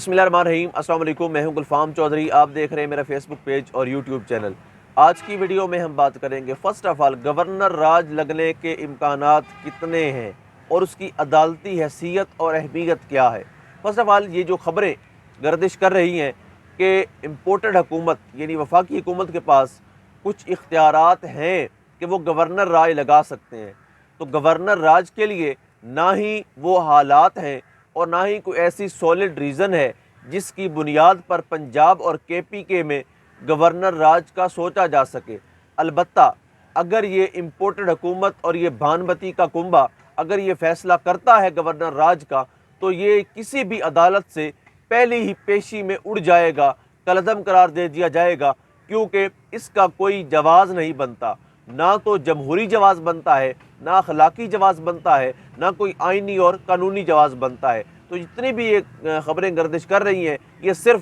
بسم اللہ الرحمن الرحیم۔ السلام علیکم، میں ہوں گلفام چودھری، آپ دیکھ رہے ہیں میرا فیس بک پیج اور یوٹیوب چینل۔ آج کی ویڈیو میں ہم بات کریں گے فرسٹ آف آل گورنر راج لگنے کے امکانات کتنے ہیں اور اس کی عدالتی حیثیت اور اہمیت کیا ہے۔ فرسٹ آف آل یہ جو خبریں گردش کر رہی ہیں کہ امپورٹڈ حکومت یعنی وفاقی حکومت کے پاس کچھ اختیارات ہیں کہ وہ گورنر راج لگا سکتے ہیں، تو گورنر راج کے لیے نہ ہی وہ حالات ہیں اور نہ ہی کوئی ایسی سولڈ ریزن ہے جس کی بنیاد پر پنجاب اور کے پی کے میں گورنر راج کا سوچا جا سکے۔ البتہ اگر یہ امپورٹڈ حکومت اور یہ بھانبتی کا کنبہ اگر یہ فیصلہ کرتا ہے گورنر راج کا، تو یہ کسی بھی عدالت سے پہلی ہی پیشی میں اڑ جائے گا، کالعدم قرار دے دیا جائے گا، کیونکہ اس کا کوئی جواز نہیں بنتا، نہ تو جمہوری جواز بنتا ہے، نہ اخلاقی جواز بنتا ہے، نہ کوئی آئینی اور قانونی جواز بنتا ہے۔ تو جتنی بھی یہ خبریں گردش کر رہی ہیں یہ صرف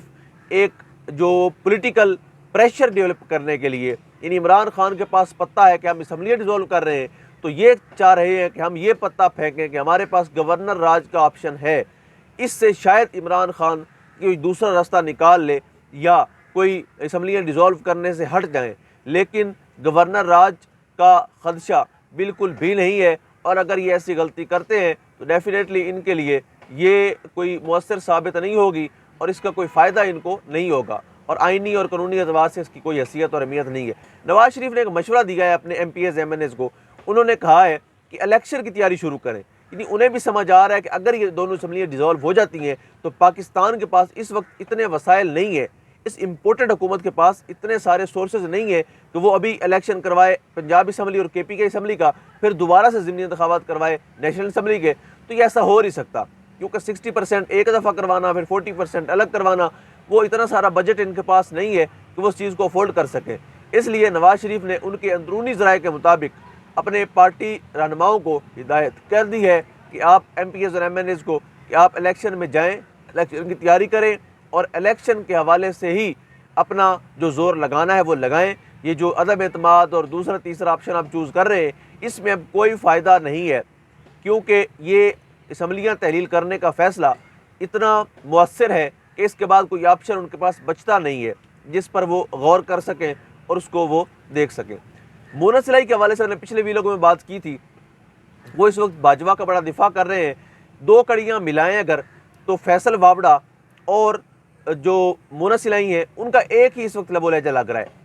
ایک جو پولیٹیکل پریشر ڈیولپ کرنے کے لیے، یعنی عمران خان کے پاس پتہ ہے کہ ہم اسمبلیاں ڈیزولو کر رہے ہیں، تو یہ چاہ رہے ہیں کہ ہم یہ پتہ پھینکیں کہ ہمارے پاس گورنر راج کا آپشن ہے، اس سے شاید عمران خان کوئی دوسرا راستہ نکال لے یا کوئی اسمبلیاں ڈیزولو کرنے سے ہٹ جائیں، لیکن گورنر راج کا خدشہ بالکل بھی نہیں ہے، اور اگر یہ ایسی غلطی کرتے ہیں تو ڈیفینیٹلی ان کے لیے یہ کوئی مؤثر ثابت نہیں ہوگی اور اس کا کوئی فائدہ ان کو نہیں ہوگا، اور آئینی اور قانونی اعتبار سے اس کی کوئی حیثیت اور اہمیت نہیں ہے۔ نواز شریف نے ایک مشورہ دیا ہے اپنے MPs MNAs کو، انہوں نے کہا ہے کہ الیکشن کی تیاری شروع کریں، یعنی انہیں بھی سمجھ آ رہا ہے کہ اگر یہ دونوں اسمبلیاں ڈیزولو ہو جاتی ہیں تو پاکستان کے پاس اس وقت اتنے وسائل نہیں ہیں، اس امپورٹڈ حکومت کے پاس اتنے سارے سورسز نہیں ہیں کہ وہ ابھی الیکشن کروائے پنجاب اسمبلی اور کے پی کے اسمبلی کا، پھر دوبارہ سے ضمنی انتخابات کروائے نیشنل اسمبلی کے، تو یہ ایسا ہو نہیں سکتا، کیونکہ 60% ایک دفعہ کروانا پھر 40% الگ کروانا، وہ اتنا سارا بجٹ ان کے پاس نہیں ہے کہ وہ اس چیز کو افورڈ کر سکیں۔ اس لیے نواز شریف نے ان کے اندرونی ذرائع کے مطابق اپنے پارٹی رہنماؤں کو ہدایت کر دی ہے کہ آپ ایم پی ایز اور ایم این ایز کو کہ آپ الیکشن میں جائیں، الیکشن کی تیاری کریں اور الیکشن کے حوالے سے ہی اپنا جو زور لگانا ہے وہ لگائیں۔ یہ جو عدم اعتماد اور دوسرا تیسرا آپشن آپ چوز کر رہے ہیں اس میں اب کوئی فائدہ نہیں ہے، کیونکہ یہ اسمبلیاں تحلیل کرنے کا فیصلہ اتنا مؤثر ہے کہ اس کے بعد کوئی آپشن ان کے پاس بچتا نہیں ہے جس پر وہ غور کر سکیں اور اس کو وہ دیکھ سکیں۔ مونس الہی کے حوالے سے میں نے پچھلے ویڈیو میں بات کی تھی، وہ اس وقت باجوہ کا بڑا دفاع کر رہے ہیں، دو کڑیاں ملائیں اگر تو فیصل وابڑہ اور جو مونس الہی ہیں ان کا ایک ہی اس وقت لب و لہجہ لگ رہا ہے۔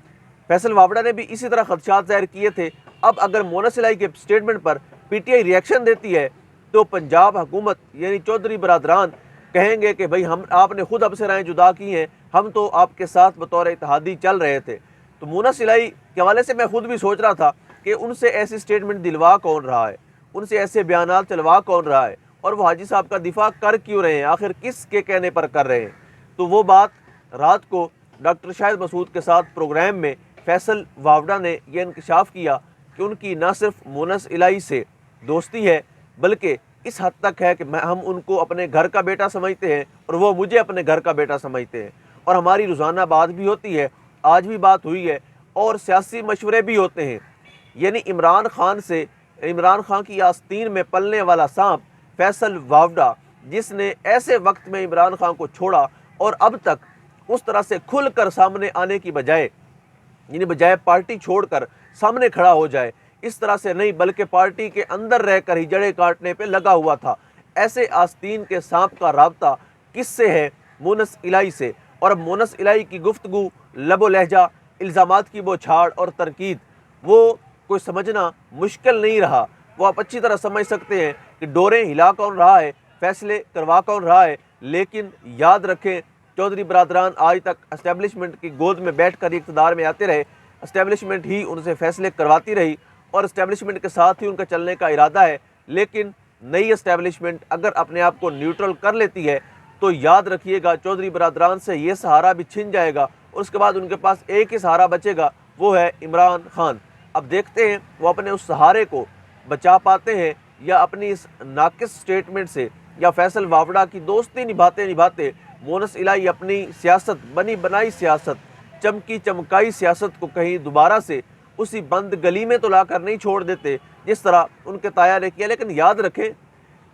فیصل وابڑہ نے بھی اسی طرح خدشات ظاہر کیے تھے، اب اگر مونس الہی کے statement per P T I reaction دیتی ہے تو پنجاب حکومت یعنی چودھری برادران کہیں گے کہ بھئی آپ نے خود اب سے رائے جدا کی ہیں، ہم تو آپ کے ساتھ بطور اتحادی چل رہے تھے۔ تو مونس الہی کے حوالے سے میں خود بھی سوچ رہا تھا کہ ان سے ایسی سٹیٹمنٹ دلوا کون رہا ہے، ان سے ایسے بیانات چلوا کون رہا ہے، اور وہ حاجی صاحب کا دفاع کر کیوں رہے ہیں، آخر کس کے کہنے پر کر رہے ہیں۔ تو وہ بات رات کو ڈاکٹر شاہد مسعود کے ساتھ پروگرام میں فیصل وابڑہ نے یہ انکشاف کیا کہ ان کی نہ صرف مونس الہی سے دوستی ہے بلکہ اس حد تک ہے کہ ہم ان کو اپنے گھر کا بیٹا سمجھتے ہیں اور وہ مجھے اپنے گھر کا بیٹا سمجھتے ہیں، اور ہماری روزانہ بات بھی ہوتی ہے، آج بھی بات ہوئی ہے، اور سیاسی مشورے بھی ہوتے ہیں۔ یعنی عمران خان کی آستین میں پلنے والا سانپ فیصل وابڑہ، جس نے ایسے وقت میں عمران خان کو چھوڑا اور اب تک اس طرح سے کھل کر سامنے آنے کی بجائے، یعنی بجائے پارٹی چھوڑ کر سامنے کھڑا ہو جائے، اس طرح سے نہیں بلکہ پارٹی کے اندر رہ کر ہی جڑیں کاٹنے پہ لگا ہوا تھا۔ ایسے آستین کے سانپ کا رابطہ کس سے ہے؟ مونس الہی سے، اور اب مونس الہی کی گفتگو، لب و لہجہ، الزامات کی بوچھاڑ اور تنقید، وہ کوئی سمجھنا مشکل نہیں رہا۔ وہ آپ اچھی طرح سمجھ سکتے ہیں کہ ڈوریں ہلا کون رہا ہے، فیصلے کروا کون رہا ہے، لیکن یاد رکھیں چودھری برادران آج تک اسٹیبلشمنٹ کی گود میں بیٹھ کر اقتدار میں آتے رہے، اسٹیبلشمنٹ ہی ان سے فیصلے کرواتی رہی اور اسٹیبلشمنٹ کے ساتھ ہی ان کا چلنے کا ارادہ ہے، لیکن نئی اسٹیبلشمنٹ اگر اپنے آپ کو نیوٹرل کر لیتی ہے تو یاد رکھیے گا چودھری برادران سے یہ سہارا بھی چھن جائے گا، اور اس کے بعد ان کے پاس ایک ہی سہارا بچے گا، وہ ہے عمران خان۔ اب دیکھتے ہیں وہ اپنے اس سہارے کو بچا پاتے ہیں یا اپنی اس ناقص سٹیٹمنٹ سے یا فیصل وابڑہ کی دوستی نبھاتے مونس الہی اپنی سیاست، بنی بنائی سیاست، چمکی چمکائی سیاست کو کہیں دوبارہ سے اسی بند گلی میں تو لا کر نہیں چھوڑ دیتے جس طرح ان کے تایا نے کیا۔ لیکن یاد رکھیں